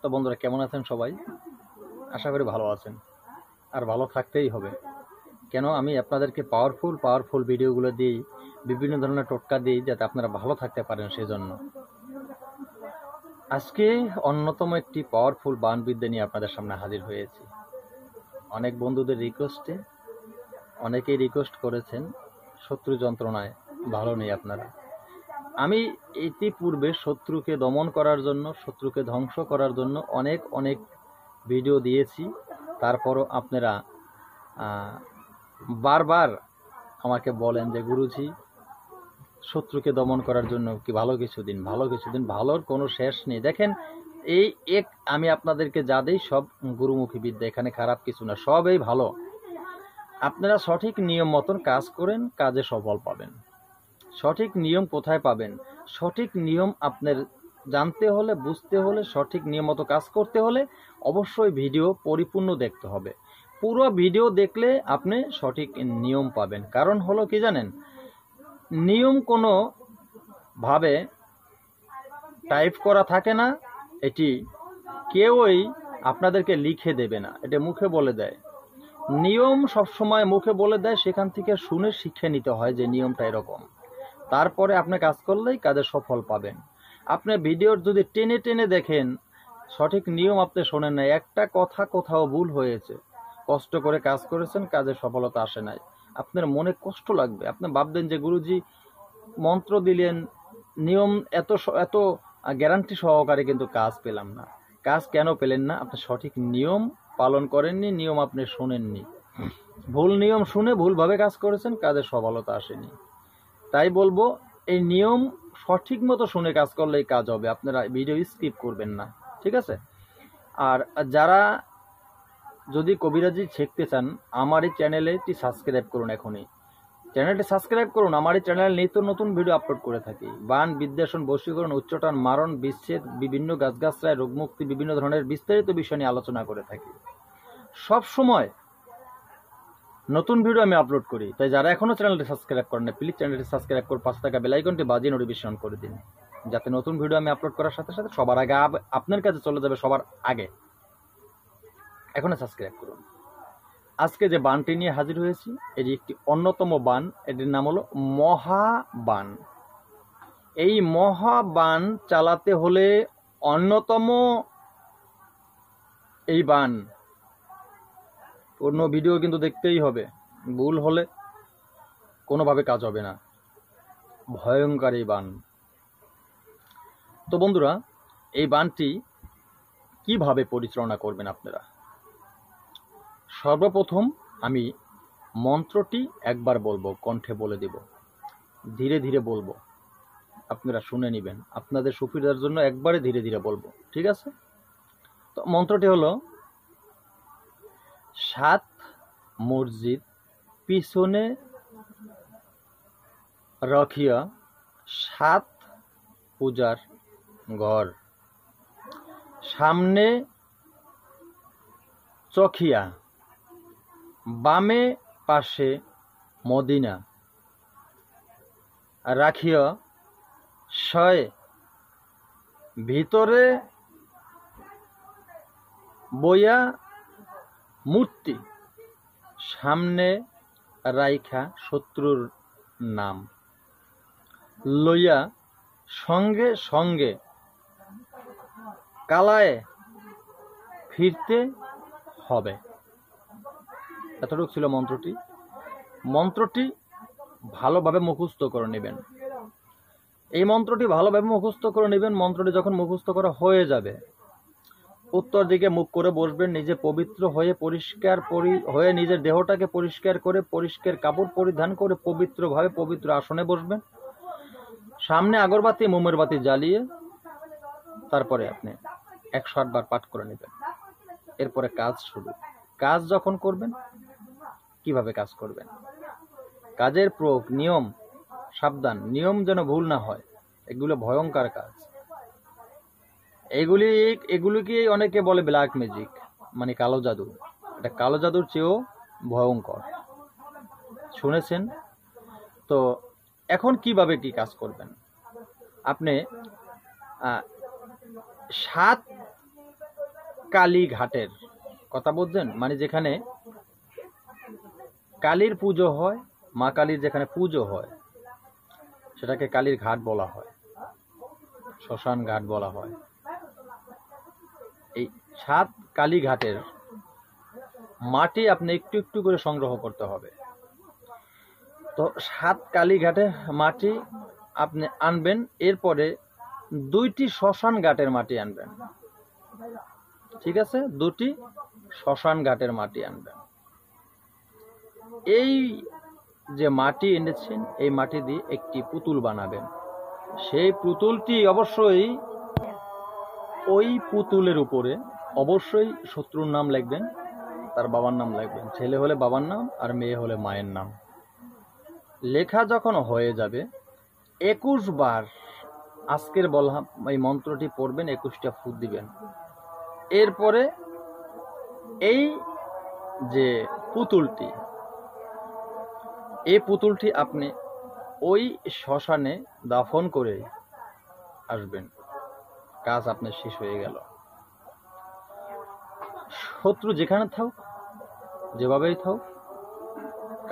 তো বন্ধুরা কেমন আছেন সবাই? আশা করি ভালো আছেন, আর ভালো থাকতেই হবে। কেন আমি আপনাদেরকে পাওয়ারফুল ভিডিওগুলো দিই, বিভিন্ন ধরনের টোটকা দিই যাতে আপনারা ভালো থাকতে পারেন। সেজন্য আজকে অন্যতম একটি পাওয়ারফুল বানবিদ্যা নিয়ে আপনাদের সামনে হাজির হয়েছি। অনেক বন্ধুদের রিকোয়েস্টে অনেকেই রিকোয়েস্ট করেছেন, শত্রু যন্ত্রণায় ভালো নেই আপনারা। আমি ইতিপূর্বে শত্রুকে দমন করার জন্য, শত্রুকে ধ্বংস করার জন্য অনেক ভিডিও দিয়েছি। তারপরও আপনারা বারবার আমাকে বলেন যে গুরুজি, শত্রুকে দমন করার জন্য কি ভালো কিছু দিন, ভালোর কোনো শেষ নেই। দেখেন, এই আমি আপনাদেরকে যা দিই সব গুরুমুখী বিদ্যা, এখানে খারাপ কিছু না, সবই ভালো। আপনারা সঠিক নিয়ম মতন কাজ করেন, কাজে সফল পাবেন। সঠিক নিয়ম কোথায় পাবেন? সঠিক নিয়ম আপনার জানতে হলে, বুঝতে হলে, সঠিক নিয়ম মতো কাজ করতে হলে অবশ্যই ভিডিও পরিপূর্ণ দেখতে হবে। পুরো ভিডিও দেখলে আপনি সঠিক নিয়ম পাবেন। কারণ হলো কি জানেন, নিয়ম কোনো ভাবে টাইপ করা থাকে না, এটি কেউই আপনাদেরকে লিখে দেবে না, এটা মুখে বলে দেয়। নিয়ম সবসময় মুখে বলে দেয়, সেখান থেকে শুনে শিখে নিতে হয় যে নিয়মটা এরকম। তারপরে আপনি কাজ করলেই কাজে সফল পাবেন। আপনি ভিডিওর যদি টেনে টেনে দেখেন, সঠিক নিয়ম আপনি শোনেন নাই, একটা কথা কোথাও ভুল হয়েছে, কষ্ট করে কাজ করেছেন, কাজে সফলতা আসে নাই, আপনার মনে কষ্ট লাগবে। আপনি ভাববেন যে গুরুজি মন্ত্র দিলেন, নিয়ম এত গ্যারান্টি সহকারে, কিন্তু কাজ পেলাম না। কাজ কেন পেলেন না? আপনি সঠিক নিয়ম পালন করেননি, নিয়ম আপনি শোনেননি। ভুল নিয়ম শুনে ভুলভাবে কাজ করেছেন, কাজে সফলতা আসেনি। তাই বলবো, এই নিয়ম সঠিক মতো শুনে কাজ করলেই কাজ হবে। আপনারা ভিডিও স্কিপ করবেন না, ঠিক আছে? আর যারা যদি কবিরাজি শিখতে চান, আমার এই চ্যানেলটি সাবস্ক্রাইব করুন। এখনই চ্যানেলটি সাবস্ক্রাইব করুন। আমার এই চ্যানেলে নিত্য নতুন ভিডিও আপলোড করে থাকি। বান, বিদ্বেষণ, বশীকরণ, উচ্চাটন, মারণ, বিচ্ছেদ, বিভিন্ন গাছগাছরায় রোগমুক্তি, বিভিন্ন ধরনের বিস্তারিত বিষয় নিয়ে আলোচনা করে থাকি। সব সময় নতুন ভিডিও আমি আপলোড করি। তাই যারা এখনো চ্যানেলটি সাবস্ক্রাইব করেন না, প্লিজ চ্যানেলটি সাবস্ক্রাইব করে পাশে থাকা বেল আইকনটি বাজিয়ে নোটিফিকেশন করে দিন, যাতে নতুন ভিডিও আমি আপলোড করার সাথে সাথে সবার আগে আপনার কাছে চলে যাবে, সবার আগে। এখনো সাবস্ক্রাইব করুন। আজকে যে বানটি নিয়ে হাজির হয়েছি, এটি একটি অন্যতম বান। এটির নাম হলো মহাবান। এই মহাবান চালাতে হলে অন্যতম এই বান, অন্য ভিডিও কিন্তু দেখতেই হবে। ভুল হলে কোনোভাবে কাজ হবে না। ভয়ঙ্কর এই বান। তো বন্ধুরা, এই বানটি কিভাবে পরিচালনা করবেন আপনারা? সর্বপ্রথম আমি মন্ত্রটি একবার বলবো, কণ্ঠে বলে দেব, ধীরে ধীরে বলবো, আপনারা শুনে নেবেন। আপনাদের সুবিধার জন্য একবারে ধীরে ধীরে বলবো, ঠিক আছে? তো মন্ত্রটি হলো, 7 মসজিদ পিছনে রাখিয়া 7 পূজার ঘর, সামনে চখিয়া, বামে পাশে মদিনা রাখিয়া 6 ভিতরে বইয়া মূর্তি, সামনে রাইখা শত্রুর নাম লইয়া সঙ্গে সঙ্গে কালায় ফিরতে হবে। এতটুকু ছিল মন্ত্রটি। মন্ত্রটি ভালোভাবে মুখস্থ করে নেবেন। এই মন্ত্রটি ভালোভাবে মুখস্থ করে নেবেন। মন্ত্রটি যখন মুখস্থ করা হয়ে যাবে, উত্তর দিকে মুখ করে বসবেন, নিজে পবিত্র হয়ে, পরিষ্কার হয়ে, নিজের দেহটাকে পরিষ্কার করে, পরিষ্কার কাপড় পরিধান করে পবিত্রভাবে পবিত্র আসনে বসবেন। সামনে আগরবাতি, মোমের বাতি জ্বালিয়ে তারপরে আপনি 108 বার পাঠ করে নেবেন। এরপরে কাজ শুরু। কাজ যখন করবেন, কিভাবে কাজ করবেন, কাজের প্রয়োগ, নিয়ম, সাবধান, নিয়ম যেন ভুল না হয়। এগুলো ভয়ঙ্কর কাজ। এগুলিকে অনেকে বলে ব্ল্যাক ম্যাজিক, মানে কালো জাদু। এটা কালো জাদুর চেয়েও ভয়ঙ্কর, শুনেছেন তো? এখন কিভাবে কি কাজ করবেন? আপনি 7 কালী ঘাটের কথা বলছেন, মানে যেখানে কালীর পুজো হয়, মা কালীর যেখানে পুজো হয় সেটাকে কালীর ঘাট বলা হয়, শ্মশান ঘাট বলা হয়। এই 7 কালী ঘাটের মাটি আপনি একটু একটু করে সংগ্রহ করতে হবে। তো 7 কালী ঘাটের মাটি আপনি আনবেন, এরপরে 2টি শ্মশান ঘাটের মাটি আনবেন। ঠিক আছে, 2টি শ্মশান ঘাটের মাটি আনবেন। এই যে মাটি এনেছেন, এই মাটি দিয়ে একটি পুতুল বানাবেন। সেই পুতুলটি অবশ্যই, ওই পুতুলের উপরে অবশ্যই শত্রুর নাম লিখবেন, তার বাবার নাম লিখবেন। ছেলে হলে বাবার নাম আর মেয়ে হলে মায়ের নাম। লেখা যখন হয়ে যাবে 21 বার আজকের বললাম এই মন্ত্রটি পড়বেন, 21টা ফু দিবেন। এরপরে এই যে পুতুলটি, এই পুতুলটি আপনি ওই শ্মশানে দাফন করে আসবেন। কাজ আপনার শেষ হয়ে গেল। শত্রু যেখানে থাকুক, যেভাবেই থাকুক,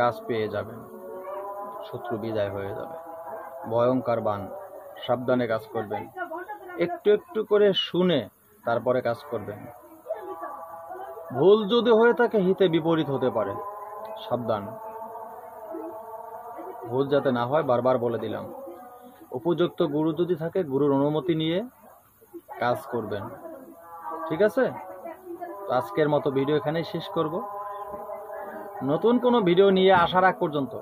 কাজ পেয়ে যাবেন, শত্রু বিদায় হয়ে যাবে। ভয়ঙ্কর বান, সাবধানে কাজ করবেন, একটু একটু করে শুনে তারপরে কাজ করবেন। ভুল যদি হয়ে থাকে হিতে বিপরীত হতে পারে, সাবধান। ভুল যাতে না হয় বারবার বলে দিলাম। উপযুক্ত গুরু যদি থাকে, গুরুর অনুমতি নিয়ে কাজ করবেন। ঠিক আছে, আজকের মতো ভিডিও এখানেই শেষ করব। নতুন কোনো ভিডিও নিয়ে আসার আগ পর্যন্ত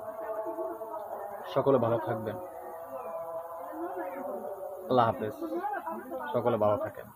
সকলে ভালো থাকবেন। আল্লাহ হাফেজ, সকলে ভালো থাকেন।